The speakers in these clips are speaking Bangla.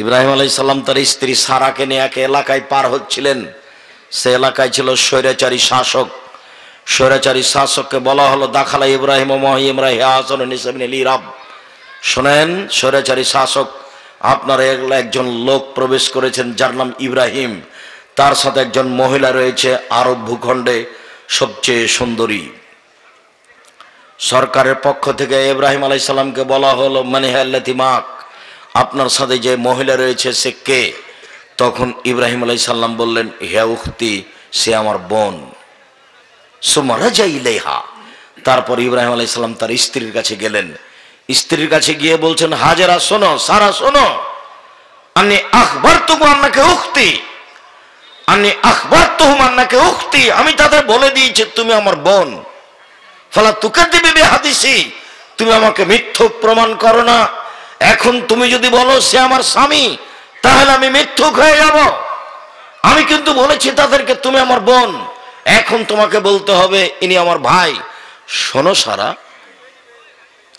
ইব্রাহিম আলাইহিস সালাম তার স্ত্রী সারাকে নিয়ে এক এলাকায় পার হচ্ছিলেন। সে এলাকায় ছিল স্বৈরাচারী শাসক। স্বৈরাচারী শাসককে বলা হলো দাখালা ইব্রাহিম ইরাব। শোনেন, স্বৈরাচারী শাসক, আপনার একজন লোক প্রবেশ করেছেন যার নাম ইব্রাহিম, তার সাথে একজন মহিলা রয়েছে আরব ভূখণ্ডে সবচেয়ে সুন্দরী। সরকারের পক্ষ থেকে ইব্রাহিম আলাইহিস সালামকে বলা হলো মানে হাল্লাতিমাক, আপনার সাথে যে মহিলা রয়েছে সে কে? তখন ইব্রাহিম আলাইহিস সালাম বললেন, হে উখতি, সে আমার বোন। সুমারাজা ইলাইহা। তারপর ইব্রাহিম আলাইহিস সালাম তার স্ত্রীর কাছে গেলেন। স্ত্রীর কাছে গিয়ে বলছেন, হাজেরা শোনো, সারা শোনো, আমি আখবারতুকুম আন্নাকা উখতি, আমি আখবারতুহুম আন্নাকা উখতি, আমি তাদের বলে দিয়েছি তুমি আমার বোন। ফালা তুকাদ্দিবি বিহাদিসি, তুমি আমাকে মিথ্যুক প্রমাণ করো না। এখন তুমি যদি বলো সে আমার স্বামী, তাহলে আমি মিথ্যুক হয়ে যাব। আমি কিন্তু বলেছি তাদেরকে তুমি আমার বোন, এখন তোমাকে বলতে হবে ইনি আমার ভাই। শোনো সারা,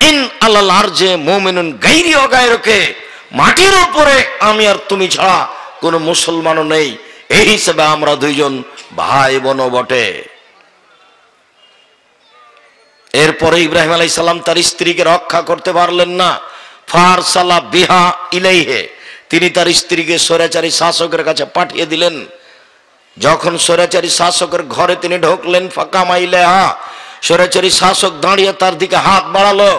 ইন আলাল আরজে মুমিনুন গায়রি ওয়া গায়রুকে, মাটির উপরে আমি আর তুমি ছাড়া কোনো মুসলমানও নেই, এই হিসেবে আমরা দুইজন ভাই বোন বটে। এরপরে ইব্রাহিম আলাইহিস সালাম তার স্ত্রীকে রক্ষা করতে পারলেন না। ফারসালা বিহা ইলাইহে, তিনি তার স্ত্রীকে স্বৈরাচারী শাসকের কাছে পাঠিয়ে দিলেন। যখন স্বৈরাচারী শাসকের ঘরে তিনি ঢুকলেন, ফাকামা ইলাইহা, স্বৈরাচারী শাসক দাঁড়িয়ে তার দিকে হাত বাড়ালো।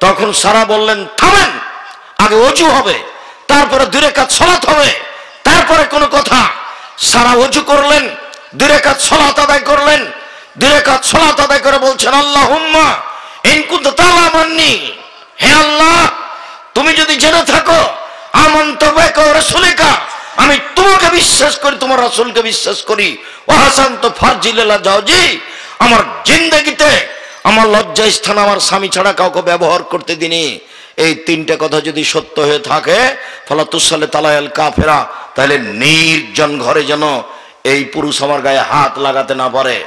তখন সারা বললেন, থামেন, আগে ওযু হবে, তারপরে 2 রাকাত সালাত হবে, তারপরে কোনো কথা। সারা ওযু করলেন, 2 রাকাত সালাত আদায় করলেন। 2 রাকাত সালাত আদায় করে বলছেন, আল্লাহুম্মা ইন কুনতা তা'লামান্নি, হে আল্লাহ, তুমি যদি জেনে থাকো আমানতু বিকা ওয়া রাসূলিকা, আমি তোমাকে বিশ্বাস করি, তোমার রাসূলকে বিশ্বাস করি, ওয়া হাসানতু ফারজি লিল জাওজি, আমার জিন্দেগিতে আমার লজ্জা স্থান আমার স্বামী ছাড়া কাউকে ব্যবহার করতে দিনি। এই 3টে কথা যদি সত্য হয়ে থাকে, ফালা তুসাল্লি তালায়াল কাফেরা, তাহলে নির্জন ঘরে যেন এই পুরুষ আমার গায়ে হাত লাগাতে না পারে।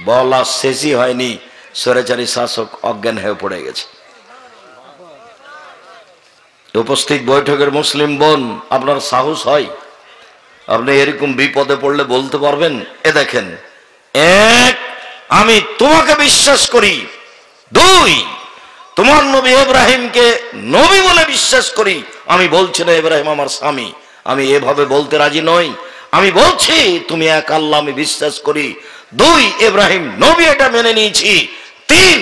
বলা শেষই হয়নি, স্বৈরাচারী শাসক অজ্ঞান হয়ে পড়ে গেছে। উপস্থিত বৈঠকের মুসলিম বোন, আপনার সাহস হয়? আপনি এরকম বিপদে পড়লে বলতে পারবেন, এ দেখেন, 1, আমি তোমাকে বিশ্বাস করি, 2, তোমার নবী ইব্রাহিমকে নবী বলে বিশ্বাস করি। আমি বলছি না ইব্রাহিম আমার স্বামী, আমি এভাবে বলতে রাজি নই। আমি বলছি তুমি এক আল্লাহ আমি বিশ্বাস করি। 2, ইব্রাহিম নবী, এটা মেনে নিয়েছি। 3,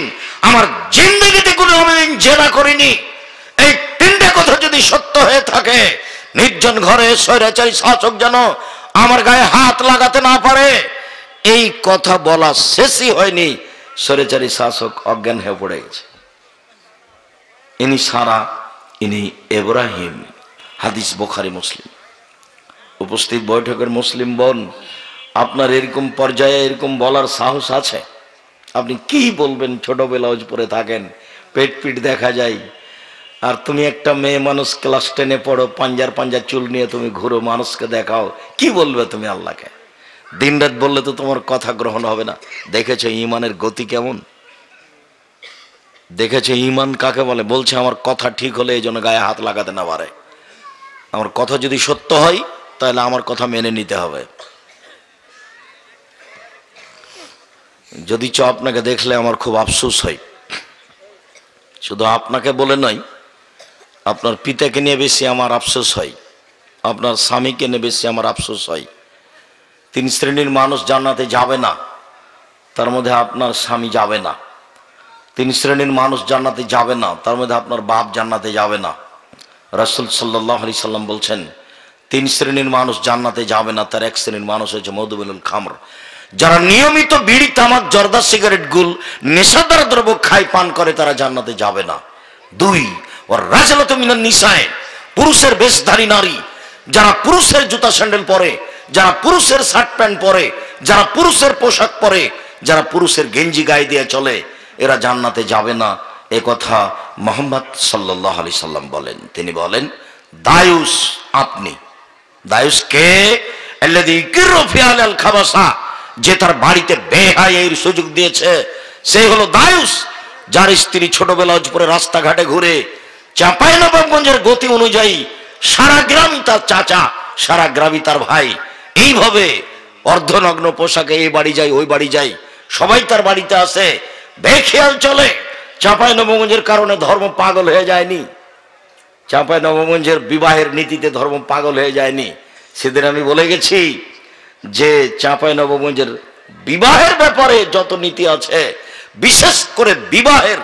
আমার জিন্দেগিতে কোনো আমি জেনা করিনি। এই 3টে কথা যদি সত্য হয়ে থাকে, নির্জন ঘরে স্বৈরাচারী শাসক যেন আমার গায়ে হাত লাগাতে না পারে। এই কথা বলা শেষই হয়নি, স্বৈরাচারী শাসক অজ্ঞান হয়ে পড়ে গেছে। ইনি সারা, ইনি ইব্রাহিম। হাদিস বুখারী মুসলিম। উপস্থিত বৈঠকের মুসলিম বোন, আপনার এরকম পর্যায়ে এরকম বলার সাহস আছে? আপনি কি বলবেন? ছোট ব্লাউজ পরে থাকেন, পেট পিট দেখা যায়, আর তুমি একটা মেয়ে মানুষ, ক্লাস 10-এ পড়ো, পাঞ্জা চুল নিয়ে তুমি ঘুরো, মানুষকে দেখাও, কি বলবে তুমি আল্লাহকে? দিন রাত বললে তো তোমার কথা গ্রহণ হবে না। দেখেছো ইমানের গতি কেমন? দেখেছো ইমান কাকে বলে? বলছে আমার কথা ঠিক হলে এই জন্য গায়ে হাত লাগাতে না পারে। আমার কথা যদি সত্য হয় তাহলে আমার কথা মেনে নিতে হবে। যদি আপনাকে দেখলে আমার খুব আফসোস হয়। শুধু আপনাকে বলে নয়, আপনার পিতাকে নিয়ে বেশি আমার আফসোস হয়, আপনার স্বামীকে নিয়ে বেশি আমার আফসোস হয়। 3 শ্রেণীর মানুষ জান্নাতে যাবে না, তার মধ্যে আপনার স্বামী যাবে না। 3 শ্রেণীর মানুষ জান্নাতে যাবে না, তার মধ্যে আপনার বাপ জান্নাতে যাবে না। রাসূল সাল্লাল্লাহু আলাইহি সাল্লাম বলছেন, 3 শ্রেণীর মানুষ জান্নাতে যাবে না, তার 1 শ্রেণীর মানুষ হচ্ছে মধুবিনুল খামর, যারা নিয়মিত বিড়ি, তামাক, জর্দা, সিগারেট, গুল, নেশাদার দ্রব্য খায়, পান করে, তারা জান্নাতে যাবে না। 2, ওর রাজলাতু মিনান নিসায়ে, পুরুষের বেশধারী নারী, যারা পুরুষের জুতা স্যান্ডেল পরে, যারা পুরুষের শার্ট প্যান্ট পরে, যারা পুরুষের পোশাক পরে, যারা পুরুষের গেঞ্জি গায়ে দিয়ে চলে, এরা জান্নাতে যাবে না। এ কথা মুহাম্মদ সাল্লাল্লাহু আলাইহি সাল্লাম বলেন। তিনি বলেন, দায়ুস আপনি। দায়ুস কে? আল্লাযী ইকিরু ফি আল খাবাসা, যে তার বাড়িতে বেহায়ার সুযোগ দিয়েছে, সে হলো দায়ুস। যার স্ত্রী ছোটবেলা পরে রাস্তাঘাটে ঘুরে চাঁপাইনবাবগঞ্জের গতি অনুযায়ী সারা গ্রামই তার চাচা, সারা গ্রামই তার ভাই। এইভাবে অর্ধনগ্ন পোশাকে এই বাড়ি যাই ওই বাড়ি যাই, সবাই তার বাড়িতে আসে, বেখেয়াল চলে। চাঁপাইনবাবগঞ্জের কারণে ধর্ম পাগল হয়ে যায়নি, চাঁপাইনবাবগঞ্জের বিবাহের নীতিতে ধর্ম পাগল হয়ে যায়নি। সেদিন আমি বলে গেছি যে চাঁপাইনবাবগঞ্জের বিবাহের ব্যাপারে যত নীতি আছে, বিশেষ করে বিবাহের,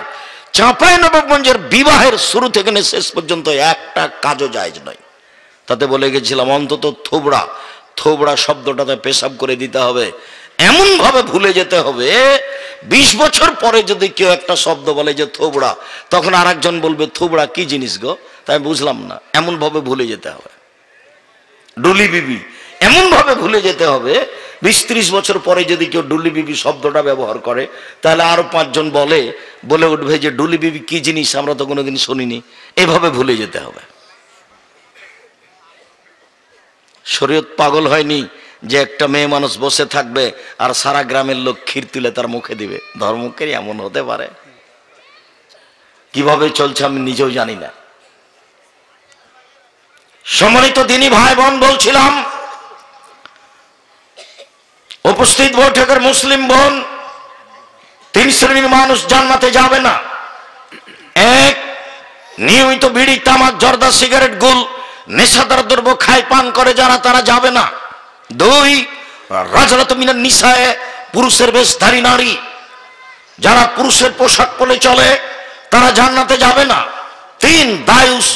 চাঁপাইনবাবগঞ্জের বিবাহের শুরু থেকে শেষ পর্যন্ত একটা কাজও জায়েজ নয়। তাতে বলে গেছিলাম অন্তত থোবড়া, থোবড়া শব্দটাতে পেশাব করে দিতে হবে, এমন ভাবে ভুলে যেতে হবে। 20 বছর পরে যদি কেউ একটা শব্দ বলে যে থোবড়া, তখন আর একজন বলবে থোবড়া কি জিনিস গো, তাই বুঝলাম না, এমন ভাবে ভুলে যেতে হবে। ডুলি বিবি এমন ভাবে ভুলে যেতে হবে, 20-30 বছর পরে যদি কেউ ডুলি বিবি শব্দটা ব্যবহার করে, তাহলে আরো 5 জন বলে উঠবে যে ডুলি বিবি কি জিনিস, আমরা তো কোনোদিন শুনিনি। এভাবে ভুলে যেতে হবে। শরীয়ত পাগল হয়নি যে একটা মেয়ে মানুষ বসে থাকবে আর সারা গ্রামের লোক ক্ষীর তুলে তার মুখে দিবে। ধর্মকেরই এমন হতে পারে? কিভাবে চলছে আমি নিজেও জানি না। সম্মানিত দিনী ভাই বোন, বলছিলাম উপস্থিত বৈঠকের মুসলিম বোন, 3 শ্রেণীর মানুষ জান্নাতে যাবে না। 1, নিয়মিত বিড়ি, তামাক, জর্দা, সিগারেট, গুল, নেশাদার দ্রব্য খায় পান করে যারা, তারা যাবে না। 2, রাজরাত মিনান নিসায়ে, পুরুষের বেশধারী নারী, যারা পুরুষের পোশাক পরে চলে, তারা জান্নাতে যাবে না। 3, দায়ুস,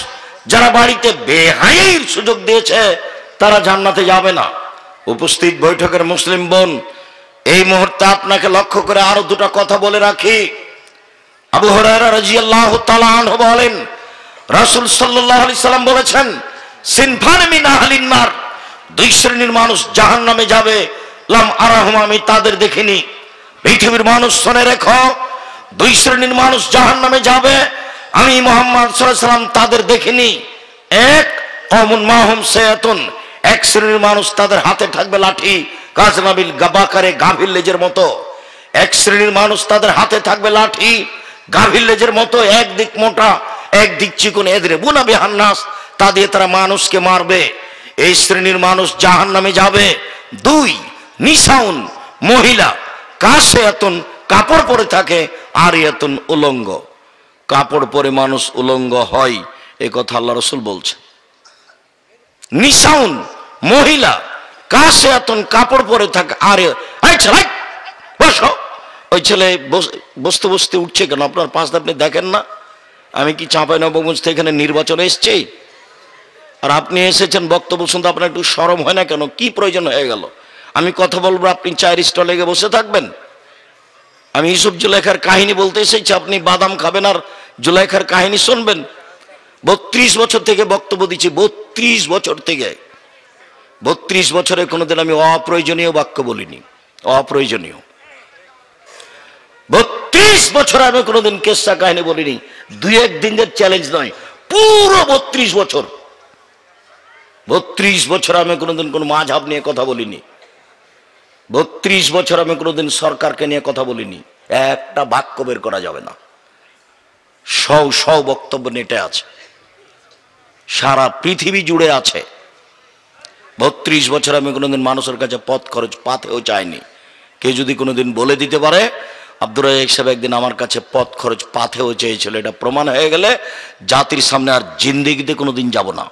যারা বাড়িতে বেহায়ার সুযোগ দিয়েছে, তারা জান্নাতে যাবে না। উপস্থিত বৈঠকের মুসলিম বোন, এই মুহূর্তে আপনাকে লক্ষ্য করে আরো 2টা কথা বলে রাখি। আবু হুরায়রা রাদিয়াল্লাহু তাআলা আনহু বলেন, রাসূল সাল্লাল্লাহু আলাইহি সাল্লাম বলেছেন, সিনফান মিন আহলিন নার, 2 শ্রেণীর মানুষ জাহান্নামে যাবে, লাম আরাহুম, আমি তাদের দেখিনি। পৃথিবীর মানুষ শুনে রেখো, 2 শ্রেণীর মানুষ জাহান্নামে যাবে, আমি মুহাম্মদ সাল্লাল্লাহু আলাইহি সাল্লাম তাদের দেখিনি। 1, কওমুন মাহুম সায়াতুন, 1 শ্রেণীর মানুষ তাদের হাতে থাকবে লাঠি, কাজনাবিল গাবাকারে, গাভীর লেজের মতো। 1 শ্রেণীর মানুষ তাদের হাতে থাকবে লাঠি, গাভীর লেজের মতো, একদিক মোটা একদিক চিকন, এদরে বুনা বিহান্নাস, তা দিয়ে তারা মানুষকে মারবে। এই শ্রেণীর মানুষ জাহান্নামে যাবে। 2, নিসাউন, মহিলা, কাসিয়াতুন, কাপড় পরে থাকে, আরিয়াতুন, উলঙ্গ। কাপড় পরে মানুষ উলঙ্গ হয়, এই কথা আল্লাহ রাসূল বলছে। নিসাউন, মহিলা, কাসিয়াতুন, কাপড় পরে থাকে, বসো। ওই ছেলে বসতে বসতে উঠছে কেন? আপনার পাশ আপনি দেখেন না? আমি কি চাঁপাইনবাবগঞ্জ থেকে এখানে নির্বাচনে এসেছি, আর আপনি এসেছেন বক্তব্য শুনতে, আপনার একটু শরম হয় না কেন? কি প্রয়োজন হয়ে গেল? আমি কথা বলবো, আপনি চায়ের স্টলে গিয়ে বসে থাকবেন? আমি ইউসুফ জুলাইখার কাহিনী বলতে এসেছি, আপনি বাদাম খাবেন আর জুলাইখার কাহিনী শুনবেন? 32 বছর থেকে বক্তব্য দিচ্ছি, 32 বছর থেকে। 32 বছরে কোনোদিন আমি অপ্রয়োজনীয় বাক্য বলিনি, অপ্রয়োজনীয়। 32 বছর আমি কোনোদিন কেসা কাহিনী বলিনি, 2-1 দিনের চ্যালেঞ্জ নয়, পুরো 32 বছর। 32 বছর আমি কোনোদিন কোনো মাযহাব নিয়ে কথা বলিনি। 32 বছর আমি কোনোদিন সরকারকে নিয়ে কথা বলিনি। একটা বাক্য বের করা যাবে না। সব বক্তব্য নেটে আছে, সারা পৃথিবী জুড়ে আছে। 32 বছর আমি কোনোদিন মানুষের কাছে পথ খরচ পাতেও চাইনি। কেউ যদি কোনোদিন বলে দিতে পারে আব্দুর রাজ্জাক সাহেব একদিন আমার কাছে পথ খরচ পাতেও চেয়েছিল, এটা প্রমাণ হয়ে গেলে জাতির সামনে আর জিন্দেগিতে কোনোদিন যাব না।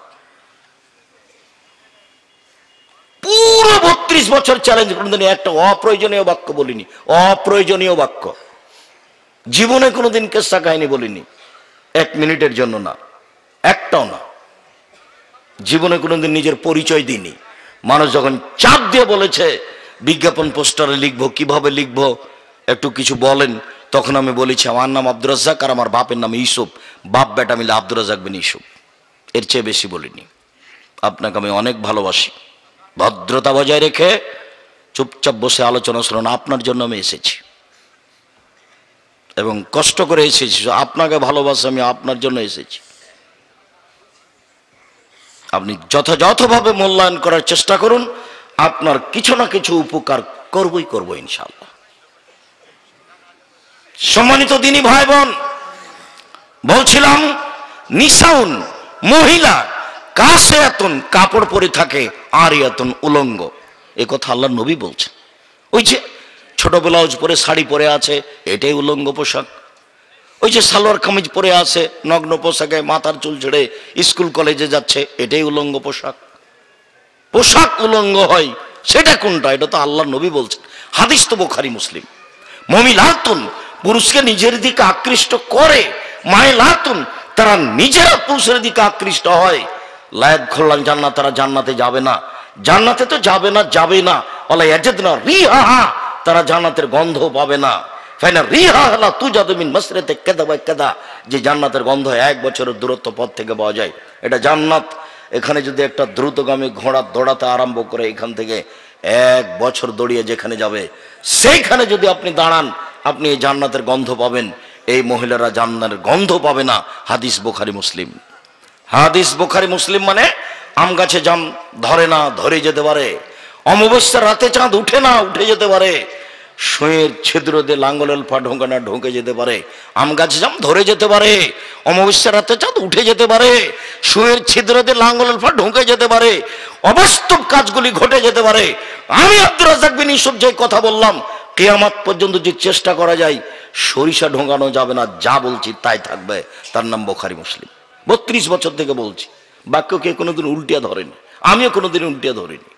পুরো 32 বছর চ্যালেঞ্জ, কোনোদিন একটা অপ্রয়োজনীয় বাক্য বলিনি, অপ্রয়োজনীয় বাক্য। জীবনে কোনোদিন কেসা কাহিনী বলিনি, 1 মিনিটের জন্য না, একটাও না। জীবনে কোনোদিন নিজের পরিচয় দিইনি। মানুষ যখন চাপ দিয়ে বলেছে বিজ্ঞাপন পোস্টারে লিখবো, কিভাবে লিখবো একটু কিছু বলেন, তখন আমি বলেছি আমার নাম আব্দুর রাজ্জাক আর আমার বাপের নাম ইউসুফ, বাপ বেটা মিলে আব্দুর রাজ্জাক বিন ইউসুফ। এর চেয়ে বেশি বলিনি। আপনাকে আমি অনেক ভালোবাসি, ভদ্রতা বজায় রেখে চুপচাপ বসে আলোচনা শুনুন। আপনার জন্য আমি এসেছি এবং কষ্ট করে এসেছি, আপনাকে ভালোবাসি, আমি আপনার জন্য এসেছি। আপনি যথাযথভাবে মূল্যায়ন করার চেষ্টা করুন, আপনার কিছু না কিছু উপকার করবো ইনশাআল্লাহ। সম্মানিত দিনী ভাই বোন, বলছিলাম নিসাউন, মহিলা, কাসিয়াতুন কাপড় পরে থাকে, আরিয়াতুন উলঙ্গ। এ কথা আল্লাহর নবী বলছেন। ওই যে ছোট ব্লাউজ পরে শাড়ি পরে আছে, এটাই উলঙ্গ পোশাক। ওই যে সালোয়ার কামিজ পরে আছে নগ্ন পোশাকে, মাথার চুল ছেড়ে স্কুল কলেজে যাচ্ছে, এটাই উলঙ্গ পোশাক। পোশাক উলঙ্গ হয় সেটা কোনটা? এটা তো আল্লাহর নবী বলছেন, হাদিস তো বুখারী মুসলিম। মুমিনাতুন পুরুষকে নিজের দিকে আকৃষ্ট করে, মাইলাতুন তারা নিজেরা পুরুষের দিকে আকৃষ্ট হয়। লায়াত খোল্লান জান্নাত, তারা জান্নাতে যাবে না। জান্নাতে তো যাবে না ওয়ালা ইয়াজিদনা রিহা, তারা জান্নাতের গন্ধ পাবে না। ফাইনা রিহা লা তুজাদু মিন মাসরাতে কাদা ওয়া কাদা, যে জান্নাতের গন্ধ 1 বছরের দূরত্ব পথ থেকে পাওয়া যায়, এটা জান্নাত। এখানে যদি একটা দ্রুতগামী ঘোড়া দৌড়াতে আরম্ভ করে এখান থেকে 1 বছর দৌড়িয়ে যেখানে যাবে, সেইখানে যদি আপনি দাঁড়ান, আপনি এই জান্নাতের গন্ধ পাবেন। এই মহিলারা জান্নাতের গন্ধ পাবে না। হাদিস বুখারী মুসলিম। হাদিস বুখারী মুসলিম মানে আম গাছে জাম ধরে না, ধরে যেতে পারে। অমাবস্যার রাতে চাঁদ উঠে না, উঠে যেতে পারে। সুঁয়ের ছিদ্র দিয়ে লাঙ্গলের পা ঢোকে না, ঢোকে যেতে পারে। আম গাছে জাম ধরে যেতে পারে, অমাবস্যার রাতে চাঁদ উঠে যেতে পারে। সুঁয়ের ছিদ্র দিয়ে লাঙ্গলের পা ঢোকে যেতে পারে। অবাস্তব কাজগুলি ঘটে যেতে পারে। আমি আব্দুর রাজ্জাক বিন ইউসুফ যে কথা বললাম, কিয়ামত পর্যন্ত যে চেষ্টা করা যায়, সরিষা ঢোকানো যাবে না, যা বলছি তাই থাকবে। তার নাম বুখারী মুসলিম। 32 বছর থেকে বলছি, বাক্যকে কোনোদিন উল্টিয়া ধরেনি, আমিও কোনোদিন উল্টিয়া ধরিনি।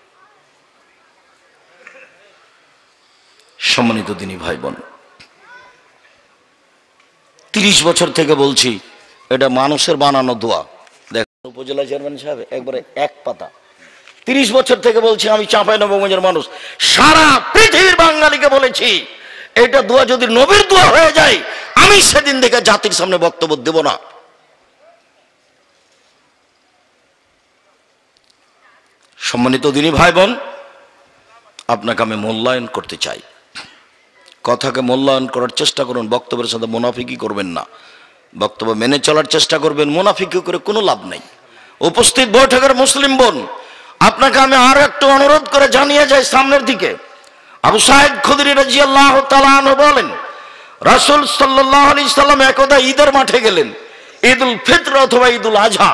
সম্মানিত দিনী ভাই বোন, 30 বছর থেকে বলছি, এটা মানুষের বানানো দোয়া। দেখুন উপজেলা চেয়ারম্যান সাহেব একবারে এক পাতা। 30 বছর থেকে বলছি, আমি চাঁপাইনবাবগঞ্জের মানুষ, সারা পৃথিবীর বাঙালিকে বলেছি, এটা দোয়া যদি নবীর দোয়া হয়ে যায়, আমি সেদিন থেকে জাতির সামনে বক্তব্য দেব না। সম্মানিত দিনী ভাই বোন, আপনাকে আমি মূল্যায়ন করতে চাই। কথাকে মূল্যায়ন করার চেষ্টা করুন, বক্তব্যের সাথে মুনাফিকি করবেন না, বক্তব্য মেনে চলার চেষ্টা করবেন। মুনাফিকি করে কোনো লাভ নেই। উপস্থিত বৈঠকের মুসলিম বোন, আপনাকে আমি আরো একটু অনুরোধ করে জানিয়ে যাই সামনের দিকে। আবু সাঈদ খুদরি রাদিয়াল্লাহু তাআলা আনহু বলেন, রাসূল সাল্লাল্লাহু আলাইহি সাল্লাম একদা ঈদের মাঠে গেলেন, ঈদুল ফিতর অথবা ঈদুল আযহা,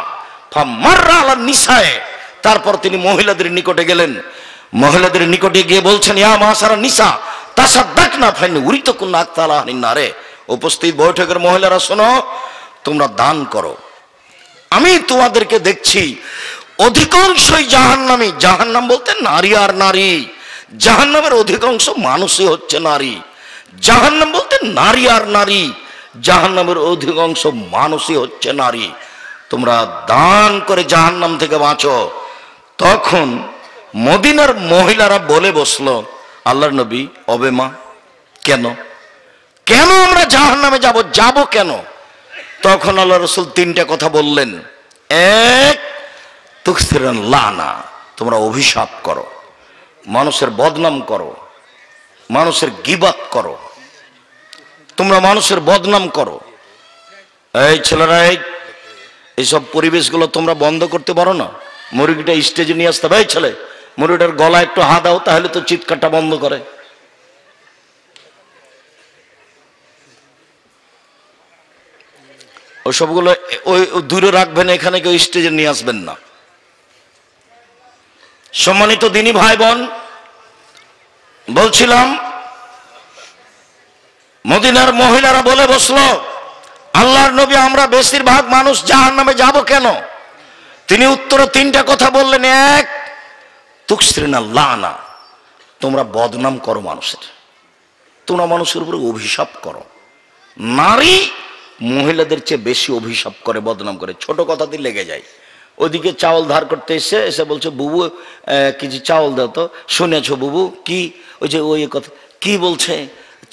ফামাররা আলা নিসায়ে, তারপর তিনি মহিলাদের নিকটে গেলেন। মহিলাদের নিকটে গিয়ে বলছেন, ইয়া মাশারা নিসা তাসাদদাকনা ফাইন উরিতুকুন আকতালা নিনারে। উপস্থিত বৈঠকের মহিলারা শোনো, তোমরা দান করো। আমি তোমাদেরকে দেখছি অধিকাংশই জাহান্নামী। জাহান্নাম বলতে নারী আর নারী, জাহান্নামের অধিকাংশ মানুষই হচ্ছে নারী। জাহান্নাম বলতে নারী আর নারী, জাহান্নামের অধিকাংশ মানুষই হচ্ছে নারী। তোমরা দান করে জাহান্নাম থেকে বাঁচো। তখন মদিনার মহিলারা বলে বসলো, আল্লাহর নবী, অবে মা, কেন কেন আমরা জাহান্নামে যাব কেন? তখন আল্লাহ রাসূল 3টা কথা বললেন। এক, তুকসিরান লানা, তোমরা অভিশাপ করো, মানুষের বদনাম করো, মানুষের গীবাত করো, তোমরা মানুষের বদনাম করো। এই ছেলেরা, এইসব পরিবেশগুলো তোমরা বন্ধ করতে পারো না? মুরগিটা স্টেজে নিয়ে আসতে হবে, এই ছেলে মুরগিটার গলা একটু হাত দাও, তাহলে তো চিৎকারটা বন্ধ করে। ওসবগুলো ওই দূরে রাখবেন, এখানে কেউ স্টেজে নিয়ে আসবেন না। সম্মানিত দিনী ভাই বোন, বলছিলাম মদিনার মহিলারা বলে বসলো, আল্লাহর নবী, আমরা বেশিরভাগ মানুষ জাহান্নামে যাব কেন? তিনি উত্তরে 3টা কথা বললেন। এক, তুকসিরান লানা, তোমরা বদনাম করো মানুষের, তোমরা মানুষের উপরে অভিশাপ করো। নারী মহিলাদের চেয়ে বেশি অভিশাপ করে, বদনাম করে, ছোট কথাতেই লেগে যায়। ওদিকে চাউল ধার করতে এসে বলছে, বুবু কিছু চাউল দাও তো। শুনেছো বুবু? কি? ওই যে ওই কথা কি বলছে,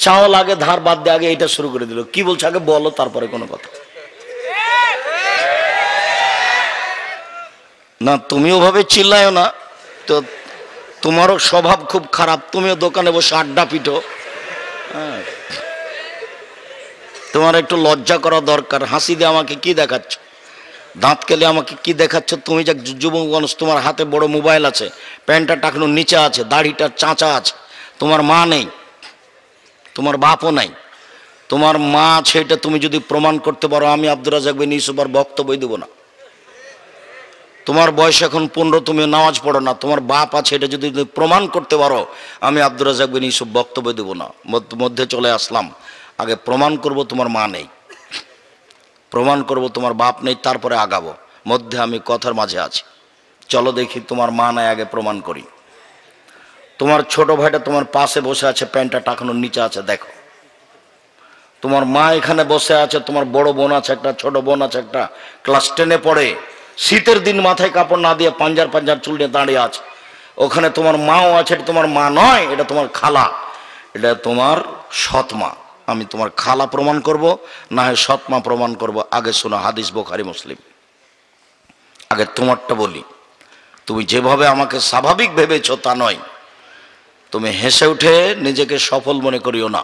চাউল আগে ধার বাদ দিয়ে আগে এটা শুরু করে দিল। কি বলছে আগে বলো, তারপরে কোনো কথা না। তুমিও ভাবে চিল্লায়ও না তো, তোমারও স্বভাব খুব খারাপ, তুমিও দোকানে বসে আড্ডা পিটো। হ্যাঁ, তোমার একটু লজ্জা করা দরকার। হাসি দিয়ে আমাকে কি দেখাচ্ছ, দাঁত কেলে আমাকে কি দেখাচ্ছ? তুমি যা যুবক মানুষ, তোমার হাতে বড় মোবাইল আছে, প্যান্টটা টাকানোর নিচে আছে, দাড়িটা চাঁচা আছে, তোমার মা নেই, তোমার বাপও নাই, তোমার মা আছে, এটা তুমি যদি প্রমাণ করতে পারো, আমি আব্দুর রাজ্জাক বিন ইউসুফ আর বক্তব্য দেব না। তোমার বয়স এখন 15, তুমি নামাজ পড়ো না, তোমার বাপ আছে, এটা যদি তুমি প্রমাণ করতে পারো, আমি আব্দুর রাজ্জাক বিন ইউসুফ বক্তব্য দেবো না। মধ্যে চলে আসলাম, আগে প্রমাণ করব তোমার মা নেই, প্রমাণ করব তোমার বাপ নেই, তারপরে আগাবো। মধ্যে আমি কথার মাঝে আছি। চলো দেখি তোমার মা নাই, আগে প্রমাণ করি। তোমার ছোট ভাইটা তোমার পাশে বসে আছে, প্যান্টটা টাকানোর নিচে আছে, দেখো। তোমার মা এখানে বসে আছে, তোমার বড় বোন আছে একটা, ছোট বোন আছে একটা, ক্লাস 10-এ পড়ে, শীতের দিন মাথায় কাপড় না দিয়ে পাঞ্জার পাঞ্জার চুল নিয়ে দাঁড়িয়ে আছে। ওখানে তোমার মাও আছে, এটা তোমার মা নয়, এটা তোমার খালা, এটা তোমার সৎ মা। আমি তোমার খালা প্রমাণ করব, না হয় সৎ মা প্রমাণ করব। আগে শোনো, হাদিস বুখারী মুসলিম। আগে তোমারটা বলি। তুমি যেভাবে আমাকে স্বাভাবিক ভেবেছ তা নয়, তুমি হেসে উঠে নিজেকে সফল মনে করিও না।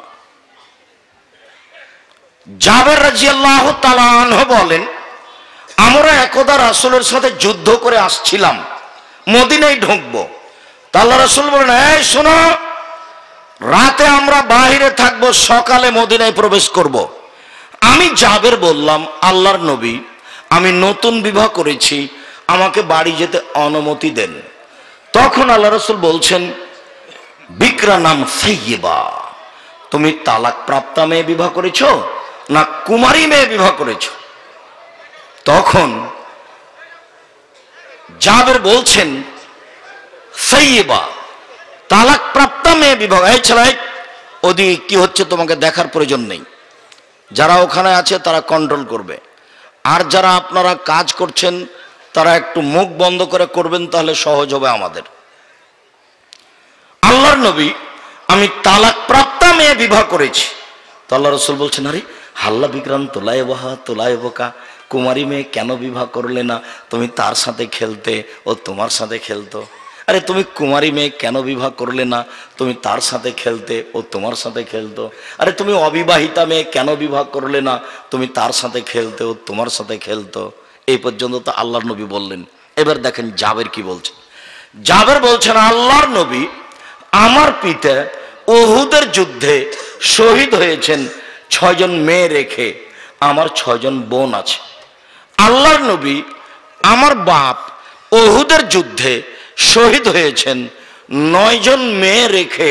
জাবের রাদিয়াল্লাহু তাআলা আনহু বলেন, আমরা একদা রাসূলের সাথে যুদ্ধ করে আসছিলাম, মদিনায় ঢুকবো। তা আল্লাহ রাসূল বলেন, এই শোনো, রাতে আমরা বাহিরে থাকবো, সকালে মদিনায় প্রবেশ করব। আমি জাবের বললাম, আল্লাহর নবী, আমি নতুন বিবাহ করেছি, আমাকে বাড়ি যেতে অনুমতি দেন। তখন আল্লাহ রাসূল বলছেন, বিকরা নাম সাইয়্যিবা, তুমি তালাক প্রাপ্তা মেয়ে বিবাহ করেছো না কুমারী মেয়ে বিবাহ করেছো? তখন জাবের বলছেন, সাইয়্যিবা, তালাক প্রাপ্তা মেয়ে বিবাহ। এই ছেলে, ওদিকে কি হচ্ছে তোমাকে দেখার প্রয়োজন নেই, যারা ওখানে আছে তারা কন্ট্রোল করবে। আর যারা আপনারা কাজ করছেন তারা একটু মুখ বন্ধ করে করবেন, তাহলে সহজ হবে আমাদের। আল্লাহর নবী, আমি তালাক প্রাপ্তা মেয়ে বিবাহ করেছি। তো আল্লাহ রাসূল বলছেন, আরে হাল্লা বিক্রান্ত তোলায় বাহা তোলায় বোকা, কুমারী মেয়ে কেন বিবাহ করলে না? তুমি তার সাথে খেলতে, ও তোমার সাথে খেলতো। আরে তুমি কুমারী মেয়ে কেন বিবাহ করলে না? তুমি তার সাথে খেলতে, ও তোমার সাথে খেলতো। আরে তুমি অবিবাহিতা মেয়ে কেন বিবাহ করলে না? তুমি তার সাথে খেলতে, ও তোমার সাথে খেলতো। এই পর্যন্ত তো আল্লাহর নবী বললেন। এবার দেখেন জাবের কি বলছেন। জাবের বলছেন, আল্লাহর নবী, আমার পিতা উহুদের যুদ্ধে শহীদ হয়েছেন 6 জন মেয়ে রেখে, আমার 6 জন বোন আছে। আল্লাহর নবী, আমার বাপ উহুদের যুদ্ধে শহীদ হয়েছেন 9 জন মেয়ে রেখে,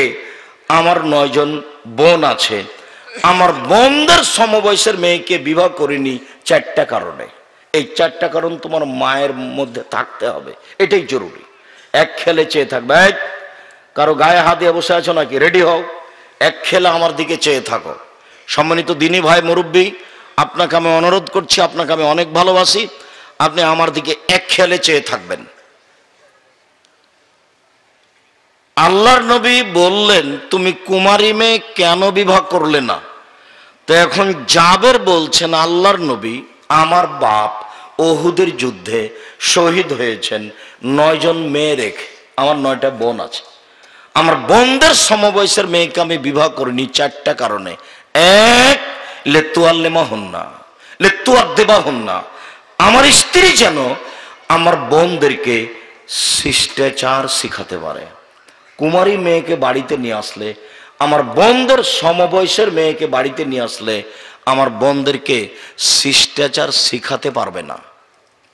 আমার 9 জন বোন আছে। আমার বোনদের সমবয়সের মেয়েকে বিবাহ করিনি 4টা কারণে। এই 4টা কারণ তোমার মায়ের মধ্যে থাকতে হবে, এটাই জরুরি। এক খেলে চেয়ে থাকবে, কারো গায়ে হাত দিয়ে বসে আছো নাকি? রেডি হও, এক খেলে আমার দিকে চেয়ে থাকো। সম্মানিত দিনী ভাই মুরব্বী, আপনাকে আমি অনুরোধ করছি, আপনাকে আমি অনেক ভালোবাসি, আপনি আমার দিকে এক খেলে চেয়ে থাকবেন। আল্লাহর নবী বললেন, তুমি কুমারী মেয়ে কেন বিবাহ করলে না? তো এখন জাবের বলছেন, আল্লাহর নবী, আমার বাপ উহুদের যুদ্ধে শহীদ হয়েছেন 9 জন মেয়ে রেখে, আমার 9টা বোন আছে। আমার বোনদের সমবয়সের মেয়েকে আমি বিবাহ করিনি 4টা কারণে। এক, লেতুয়াল্লেমা হন্না, লেতুয়ার দেবা হন্না, আমার স্ত্রী যেন আমার বোনদেরকে শিষ্টাচার শিখাতে পারে। কুমারী মেয়েকে বাড়িতে নিয়ে আসলে, আমার বোনদের সমবয়সের মেয়েকে বাড়িতে নিয়ে আসলে আমার বোনদেরকে শিষ্টাচার শিখাতে পারবে না।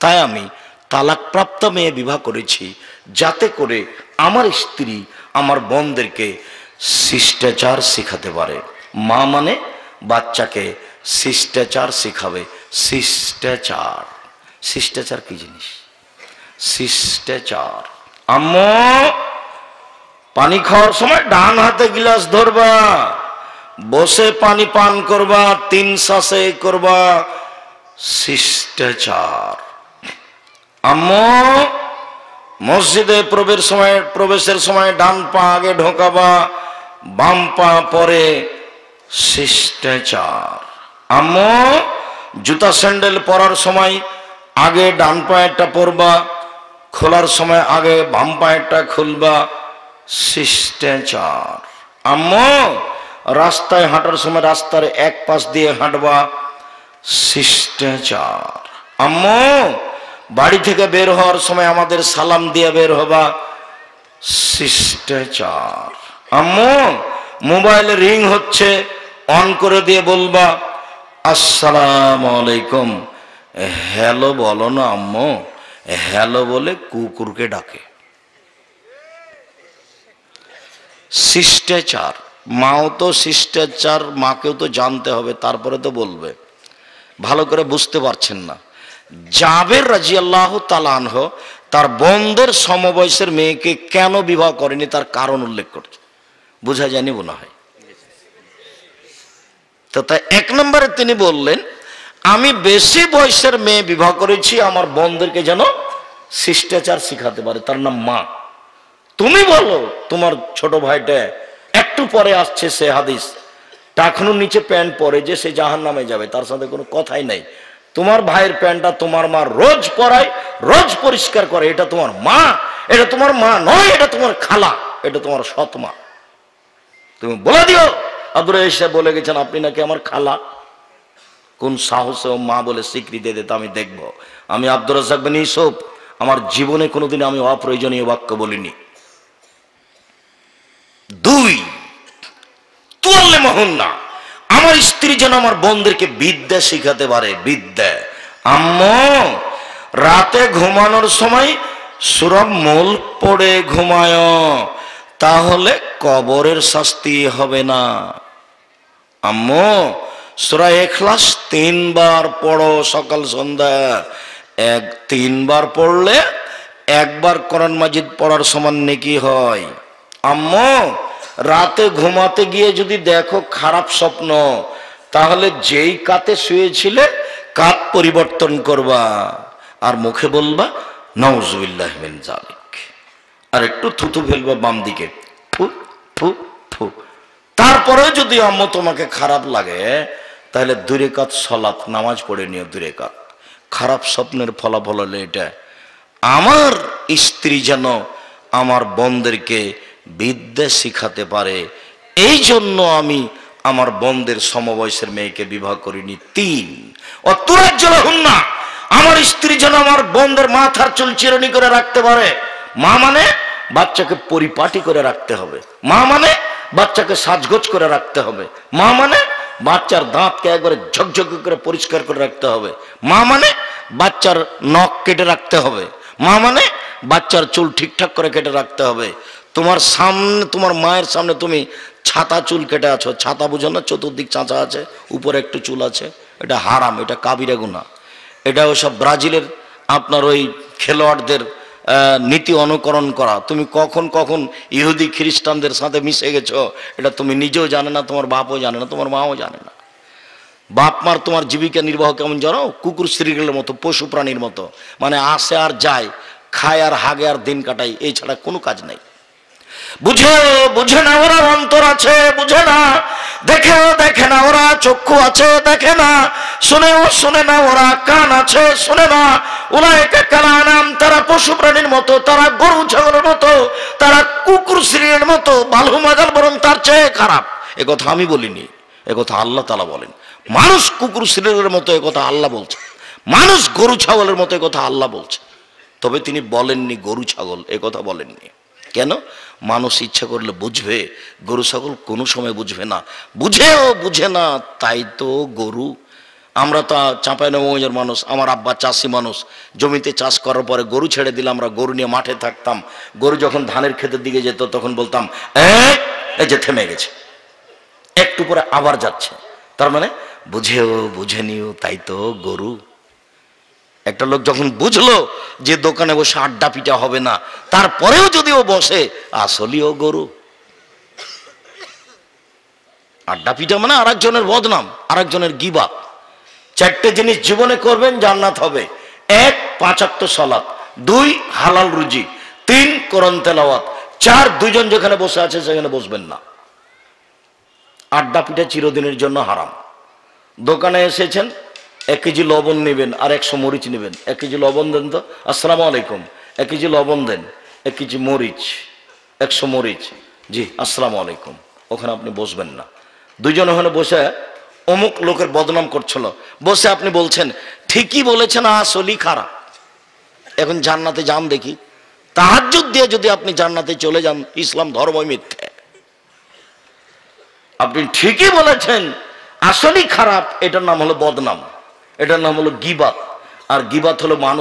তাই আমি তালাকপ্রাপ্ত মেয়ে বিবাহ করেছি, যাতে করে আমার স্ত্রী আমার বোনদেরকে শিষ্টাচার শিখাতে পারে। মা মানে বাচ্চাকে শিষ্টাচার শিখাবে। শিষ্টাচার, শিষ্টাচার কি জিনিস? শিষ্টাচার, আম্মু পানি খাওয়ার সময় ডান হাতে গিলাস ধরবা, বসে পানি পান করবা, 3 শ্বাসে করবা, শিষ্টাচার। আম্মু মসজিদে প্রবেশের সময় ডান পা আগে ঢোকাবা, বাম পা পরে, শিষ্টাচার। আম্মু জুতা স্যান্ডেল পরার সময় আগে ডান পায়েরটা পরবা, খোলার সময় আগে বাম পায়েরটা খুলবা, শিষ্টাচার। আম্মু রাস্তায় হাঁটার সময় রাস্তার এক পাশ দিয়ে হাঁটবা, শিষ্টাচার। আম্মু বাড়ি থেকে বের হওয়ার সময় আমাদের সালাম দিয়ে বের হবা, শিষ্টাচার। আম্মু মোবাইলে রিং হচ্ছে, অন করে দিয়ে বলবা, আসসালামু আলাইকুম। হ্যালো বলো না আম্মু, হ্যালো বলে কুকুরকে ডাকে। শিষ্টাচার, মাও তো শিষ্টাচার, মাকেও তো জানতে হবে, তারপরে তো বলবে। ভালো করে বুঝতে পারছেন না। জাবের রাদিয়াল্লাহু তাআলা আনহু তার বোনদের সমবয়সের মেয়েকে কেন বিবাহ করেনি তার কারণ উল্লেখ করছে, বোঝা যায়নি মনে হয়। তো তাই 1 নম্বরে তিনি বললেন, আমি বেশি বয়সের মেয়ে বিবাহ করেছি আমার বোনদেরকে যেন শিষ্টাচার শিখাতে পারে, তার নাম মা। তুমি বলো তোমার ছোট ভাইটা একটু পরে আসছে, সে হাদিস টাকনুর নিচে প্যান্ট পরে যে সে জাহান্নামে যাবে, তার সাথে কোনো কথাই নাই। তোমার ভাইয়ের প্যান্টটা তোমার মা রোজ পরায়, রোজ পরিষ্কার করে, এটা তোমার মা? এটা তোমার মা নয়, এটা তোমার খালা, এটা তোমার সৎ মা। তুমি বলে দিও আব্দুর রাজ্জাক সাহেব বলে গেছেন আপনি নাকি আমার খালা। কোন সাহসে ও মা বলে স্বীকৃতি দিতে আমি দেখব। আমি আব্দুর রাজ্জাক বিন ইউসুফ আমার জীবনে কোনোদিন আমি অপ্রয়োজনীয় বাক্য বলিনি। 2, তুয়াল্লে মহন্না, আমার স্ত্রী যেন আমার বোনদেরকে বিদ্যা শিখাতে পারে। বিদ্যা, আম্মু রাতে ঘুমানোর সময় সূরা মুলক পড়ে ঘুমায়, তাহলে কবরের শাস্তি হবে না। আম্মু সূরা ইখলাস 3 বার পড়ো সকাল সন্ধ্যা। 3 বার পড়লে 1 বার কোরআন মাজিদ পড়ার সমান নেকি হয়। আম্মু রাতে ঘুমাতে গিয়ে যদি দেখো খারাপ স্বপ্ন, তাহলে যেই কাতে শুয়েছিলে কাত পরিবর্তন করবা আর মুখে বলবা নাউজুবিল্লাহি মিন যালিক, আর একটু থুতু ফেলবা বাম দিকে, ফু ফু ফু। তারপরে যদি আম্মু তোমাকে খারাপ লাগে তাহলে 2 রাকাত সালাত নামাজ পড়ে নিও, 2 রাকাত। খারাপ স্বপ্নের ফলাফল হলো এটা। আমার স্ত্রী যেন আমার বোনদেরকে বিদ্যা শিখাতে পারে, এই জন্য আমি আমার বোনদের সমবয়সের মেয়েকে বিবাহ করিনি। 3, অতুরাজ্জলাহুন্না, আমার স্ত্রী যেন আমার বোনদের মাথার চুল চিরুনি করে রাখতে পারে। মা মানে বাচ্চাকে পরিপাটি করে রাখতে হবে, মা মানে বাচ্চাকে সাজগোজ করে রাখতে হবে, মা মানে বাচ্চার দাঁতকে একবারে ঝকঝক করে পরিষ্কার করে রাখতে হবে, মা মানে বাচ্চার নখ কেটে রাখতে হবে, মা মানে বাচ্চার চুল ঠিকঠাক করে কেটে রাখতে হবে। তোমার সামনে, তোমার মায়ের সামনে তুমি ছাতা চুল কেটে আছো, ছাতা বুঝো না, চতুর্দিক চাঁচা আছে, উপরে একটু চুল আছে, এটা হারাম, এটা কাবিরা গুনাহ। এটা ওসব ব্রাজিলের আপনার ওই খেলোয়াড়দের নীতি অনুকরণ করা। তুমি কখন কখন ইহুদি খ্রিস্টানদের সাথে মিশে গেছো এটা তুমি নিজেও জানে না, তোমার বাপও জানে না, তোমার মাও জানে না। বাপ মার তোমার জীবিকা নির্বাহ কেমন জানো? কুকুর শ্রীগুলোর মতো, পশু প্রাণীর মতো, মানে আসে আর যায়, খায় আর হাগে আর দিন কাটায়, এই ছাড়া কোনো কাজ নাই। বুঝে না ওরা অন্তর আছে, বুঝে না, দেখে না ওরা চক্ষু আছে, দেখে না, শুনে না ওরা কান আছে, শুনে না। উলাইকা কালানাম, তারা পশু প্রাণীর মতো, তারা গরু ছাগলের মতো, তারা কুকুর শ্রীর মতো, বালু মাগাল বরং তার চেয়ে খারাপ। এ কথা আমি বলিনি, এ কথা আল্লাহ তাআলা বলেন। মানুষ কুকুর শ্রীর মতো এ কথা আল্লাহ বলছে, মানুষ গরু ছাগলের মতো এ কথা আল্লাহ বলছে। তবে তিনি বলেননি গরু ছাগল, এ কথা বলেননি। কেন? মানুষ ইচ্ছা করলে বুঝবে, গরু ছাগল কোনো সময় বুঝবে না। বুঝে না, তাই তো গরু। আমরা তো চাঁপাইনবাবগঞ্জের মানুষ, আমার আব্বা চাষি মানুষ, জমিতে চাষ করার পরে গরু ছেড়ে দিলে আমরা গরু নিয়ে মাঠে থাকতাম। গরু যখন ধানের ক্ষেতের দিকে যেত তখন বলতাম এই যে থেমে গেছে, একটু পরে আবার যাচ্ছে, তার মানে বুঝেনিও, তাই তো গরু। একটা লোক যখন বুঝলো যে দোকানে বসে আড্ডা পিটা হবে না, তারপরেও যদি ও বসে, আসলেই ও গরু। আড্ডা পিটা মানে আরেকজনের বদনাম, আরেকজনের গীবাত। 4টে জিনিস জীবনে করবেন, জান্নাত হবে। 1, 5 ওয়াক্ত সালাত, 2, হালাল রুজি, 3, কোরআন তেলাওয়াত, 4, 2 জন যেখানে বসে আছে সেখানে বসবেন না। আড্ডা পিটা চিরদিনের জন্য হারাম। দোকানে এসেছেন, 1 কেজি লবণ নেবেন আর 100 মরিচ নেবেন। 1 কেজি লবণ দেন তো, আসসালামু আলাইকুম। 1 কেজি লবণ দেন, 1 কেজি মরিচ, 100 মরিচ, জি আসসালামু আলাইকুম। ওখানে আপনি বসবেন না। 2 জন ওখানে বসে অমুক লোকের বদনাম করছিল, বসে আপনি বলছেন ঠিকই বলেছেন, আসলেই খারাপ। এখন জান্নাতে যান দেখি। তাহাজ্জুদ দিয়ে যদি আপনি জান্নাতে চলে যান, ইসলাম ধর্মই মিথ্যে। আপনি ঠিকই বলেছেন, আসলেই খারাপ, এটার নাম হলো বদনাম, এটার নাম হলো গীবাত। আর গীবাত হলো মানুষ